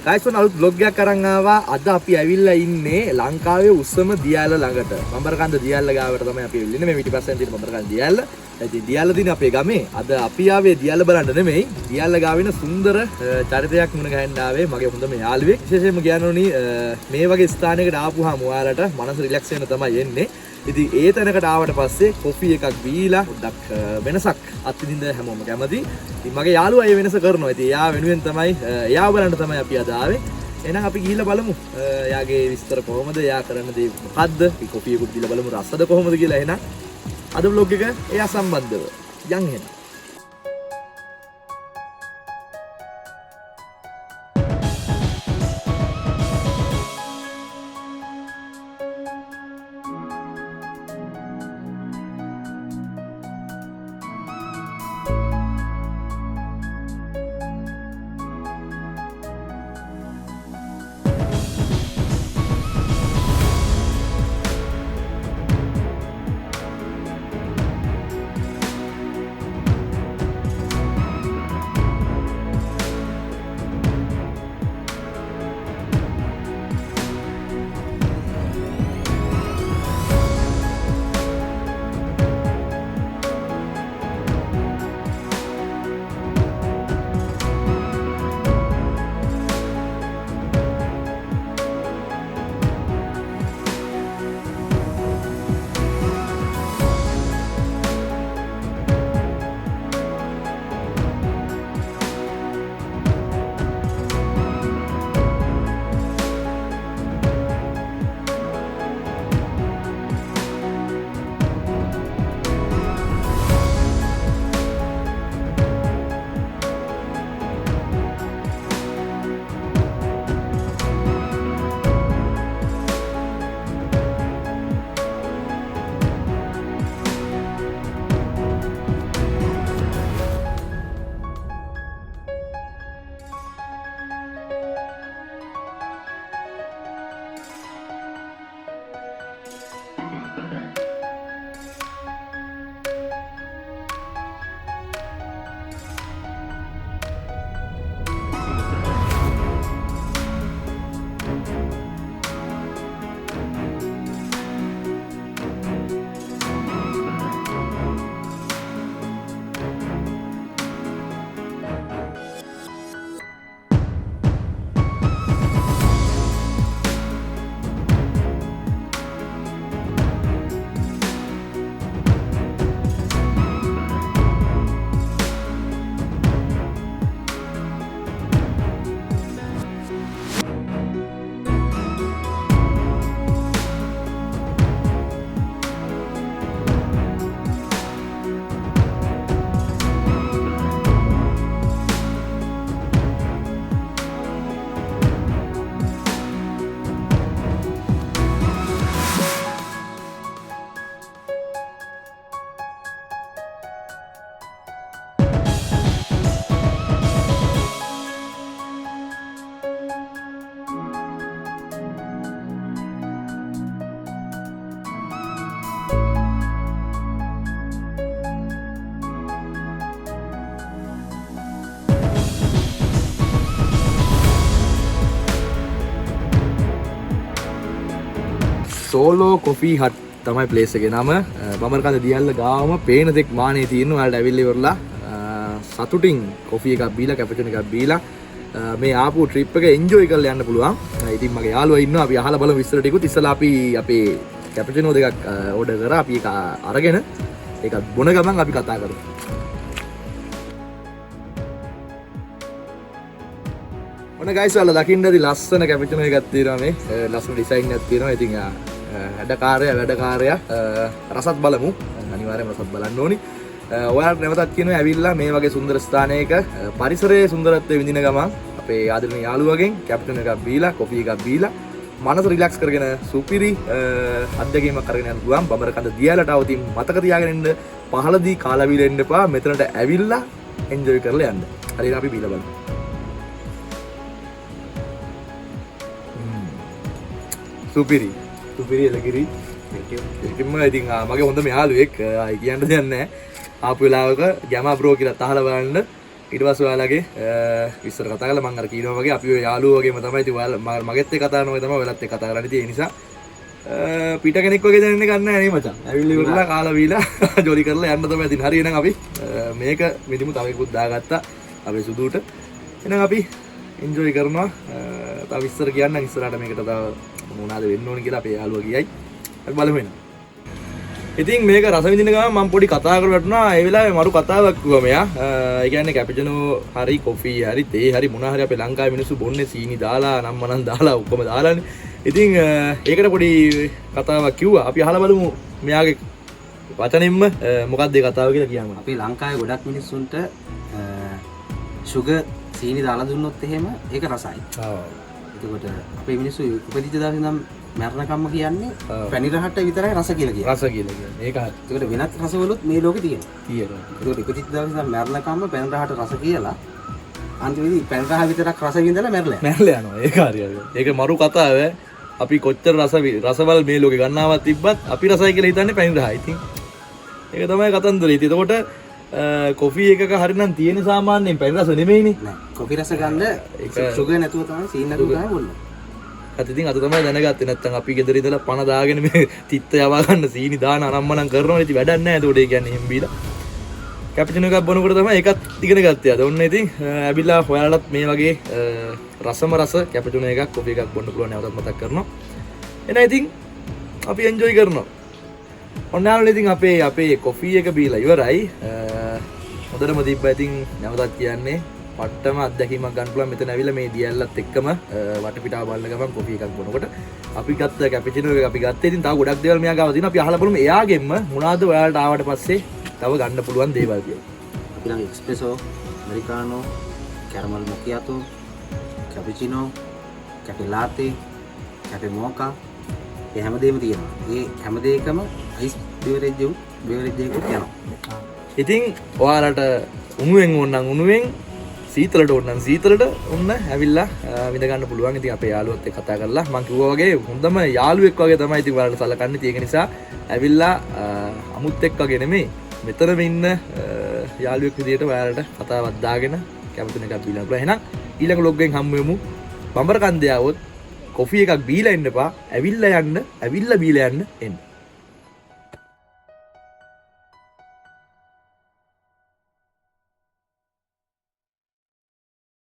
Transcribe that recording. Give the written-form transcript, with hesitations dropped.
Guys ඔන්න අලුත් vlog එකක් අරන් ආවා. අද අපි ඇවිල්ලා ඉන්නේ ලංකාවේ උස්සම දියාල ළඟට. බඹරකන්ද දියාල ගාවට තමයි අපි ඉන්නේ. මේ පිටිපස්සෙන් තියෙන බඹරකන්ද දියාල. ඉතින් දියාල දින අපේ ගමේ. අද අපි ආවේ දියාල බලන්න නෙමෙයි. දියාල ගාවින සුන්දර චරිතයක් මුණ ගැහෙන්න ආවේ. මගේ හොඳම යාළුවෙක්. විශේෂයෙන්ම කියනෝනි මේ වගේ ස්ථානයකට ආපුවාම ඔයාලට මනස රිලැක්ස් වෙන්න තමයි එන්නේ. ඉතින් ඒ තැනකට ආවට පස්සේ කොෆි එකක් බීලා පොඩ්ඩක් වෙනසක් අත්විඳින්න හැමෝම කැමති. ඉතින් මගේ යාළුවා ඒ වෙනස කරනවා. ඉතින් එයා වෙනුවෙන් තමයි එයාව බලන්න තමයි අපි අද ආවේ. එහෙනම් අපි ගිහිල්ලා බලමු. එයාගේ විස්තර කොහොමද? එයා කරන දේ මොකද්ද? අපි කොෆි එකක් දීලා බලමු රසද කොහොමද කියලා. එහෙනම් අද vlog එක එයා සම්බන්ධව යන් එහෙනම්. සෝලෝ කොෆි හට් තමයි ප්ලේස් එකේ නම. බඹරකන්ද දියල්ල ගාවම පේන දෙක් මානේ තියෙන ඔයාලට ඇවිල්ලා ඉවරලා සතුටින් කොෆි එකක් බීලා කැපචිනෝ එකක් බීලා මේ ආපු ට්‍රිප් එක එන්ජොයි කරලා යන්න පුළුවන්. ඉතින් මගේ යාළුවා ඉන්නවා. අපි අහලා බලමු විස්තර ටිකුත්. ඉස්සලා අපි අපේ කැපචිනෝ දෙකක් ඕඩර් කරා. අපි ඒක අරගෙන ඒක බොන ගමන් අපි කතා කරමු. ඔන්න ගයිස් ඔයාලා දකින්න ඇති ලස්සන කැපචිනෝ එකක් තියෙනවා මේ. ලස්සන ඩිසයින් එකක් තියෙනවා. ඉතින් වැඩකාරයා රසත් බලමු. අනිවාර්යයෙන්ම රසත් බලන්න ඕනි. ඔයාලට නැවතත් කියනවා ඇවිල්ලා මේ වගේ සුන්දර ස්ථානයක පරිසරයේ සුන්දරත්වය විඳින ගමන් අපේ ආදරණීය යාළුවගෙන් කැප්ටන් එකක් බීලා කොෆි එකක් බීලා මනස රිලැක්ස් කරගෙන සුපිරි අත්දැකීමක් කරගෙන යන්න පුළුවන්. බඹරකන්ද දියාලට આવතින් මතක තියාගෙන ඉන්න පහළදී කාලා බීලා ඉන්න එපා. මෙතනට ඇවිල්ලා එන්ජොයි කරලා යන්න. හරියට අපි බීලා බලමු. සුපිරි එලගිරි. ඉතින්ම ඉතින් මගේ හොඳම යාළුවෙක් කියන්න දෙයක් නැහැ. ආපු වෙලාවක ගැමා බ්‍රෝ කියලා අහලා බලන්න ඊට පස්සේ ඔයාලගේ විස්තර කතා කරලා මම අර කියනවා වගේ අපි ඔය යාළුවෝ වගේම තමයි ඉතින් ඔයාලා මගෙත් එක්ක කතා කරනවා තමයි ඔයාලත් එක්ක කතා කරන්නේ. ඉතින් ඒ නිසා පිට කෙනෙක් වගේ දැනෙන්න ගන්න නැහැ නේ මචං. ඇවිල්ලි ඉවරලා කාලා බීලා ජොලි කරලා යන්න තමයි ඉතින්. හරි එහෙනම් අපි මේක මිදිමු තව එකකුත් දාගත්තා අපේ සුදුට. එහෙනම් අපි එන්ජොයි කරනවා. තව විස්තර කියන්න ඉස්සරහට මේකට තව මොනවාද වෙන්න ඕන කියලා අපේ යාළුවා කියයි. අපි බලමු එහෙනම්. ඉතින් මේක රස විඳින ගමන් මම පොඩි කතා කරලා වටුණා. ඒ වෙලාවේ මරු කතාවක් කිව්වා මෙයා. ඒ කියන්නේ කැපිචිනෝ හරි කොෆි හරි තේ හරි මොනවා හරි අපේ ලංකාවේ මිනිස්සු බොන්නේ සීනි දාලා නම්මනම් දාලා ඔක්කොම දාලානේ. ඉතින් ඒකට පොඩි කතාවක් කිව්වා. අපි අහලා බලමු මෙයාගේ වචනින්ම මොකක්ද ඒ කතාව කියලා කියන්න. අපේ ලංකාවේ ගොඩක් මිනිස්සුන්ට සුගර් සීනි දාලා දුන්නොත් එහෙම ඒක රසයි. එතකොට අපේ මිනිස්සු උපදිච්ච දවසේ නම් මරණකම්ම කියන්නේ පැණි රහට විතරයි රස කියලා කියනවා. රස කියලා කියන්නේ. ඒක හරි. ඒකට වෙනත් රසවලුත් මේ ලෝකේ තියෙනවා. ඒකට උපදිච්ච දවසේ නම් මරණකම්ම පැණි රහට රස කියලා අන්තිමේදී පැණි රහ විතරක් රස විඳලා මැරලා යනවා. ඒක හරියට. ඒක මරු කතාව. අපි කොච්චර රසවල් මේ ලෝකේ ගන්නවත් තිබ්බත් අපි රසයි කියලා හිතන්නේ පැණි රහයි. ඉතින් ඒක තමයි කතන්දරේ. ඉතින් එතකොට කොෆි එකක හරිනම් තියෙන සාමාන්‍යයෙන් පැණි රස නෙමෙයිනේ. නෑ. කොෆි රස ගන්න සුගර් නැතුව තමයි සීනි නැතුව තමයි බොන්නේ. ඉතින් අද තමයි දැනගත්තේ. නැත්තම් අපි ගෙදර ඉඳලා පණ දාගෙන මේ තිත්ත යවා ගන්න සීනි දාන අනම්මනම් කරනවා. ඉතින් වැඩක් නැහැ. ඒකට ඒ කියන්නේ එහෙම බීලා කැපිචිනෝ එකක් බොනකොට තමයි ඒකත් ඉගෙන ගත්තේ. අද ඔන්න ඉතින් ඇවිල්ලා ඔයාලටත් මේ වගේ රසම රස කැපිචිනෝ එකක් කොෆි එකක් බොන්න පුළුවන් නැවතත් මතක් කරනවා. එහෙනම් ඉතින් අපි එන්ජොයි කරනවා. ඔන්නාවල ඉතින් අපේ කොෆි එක බීලා ඉවරයි. හොඳටම තිබ්බා. ඉතින් නැවතත් කියන්නේ පට්ටම අත්දැකීමක් ගන්න පුළුවන්. මෙතන ඇවිල්ලා මේ දියැලත් එක්කම වටපිටාව බලන ගමන් කොෆි එකක් බොනකොට අපි ගත්ත කැපිචිනෝ එක අපි ගත්තේ. ඉතින් තව ගොඩක් දේවල් මෙයා ගාව තියෙනවා. අපි අහලා බලමු එයාගෙන්ම මොනවද ඔයාලට ආවට පස්සේ තව ගන්න පුළුවන් දේවල් කියලා. අපි ළඟ එක්ස්ප්‍රෙසෝ, ඇමරිකානෝ, කැරමල් මොකියාතෝ, කැපිචිනෝ, කැපෙ ලාතේ, කැපෙ මොකා ඒ හැමදේම තියෙනවා. මේ හැම දෙයකම අයිස් බෙවරේජ් එකක් යනවා. ඉතින් ඔයාලට උණුවෙන් ඕනනම් උණුවෙන් සීතලට ඕනනම් සීතලට ඔන්න ඇවිල්ලා විඳ ගන්න පුළුවන්. ඉතින් අපේ යාළුවොත් එක්ක කතා කරලා මම කිව්වා වගේ හොඳම යාළුවෙක් වගේ තමයි ඉතින් ඔයාලට සලකන්නේ. ඒක නිසා ඇවිල්ලා අමුත් එක්ක වගේ නෙමෙයි මෙතනම ඉන්න යාළුවෙක් විදියට ඔයාලට කතාවක් දාගෙන කැමතින එකක් බීලා පුළුවන්. එහෙනම් ඊළඟ vlog එකෙන් හම්බ වෙමු. බඹර කන්දේ આવොත් කොෆි එකක් බීලා ඉන්න එපා. ඇවිල්ලා බීලා යන්න එන්න.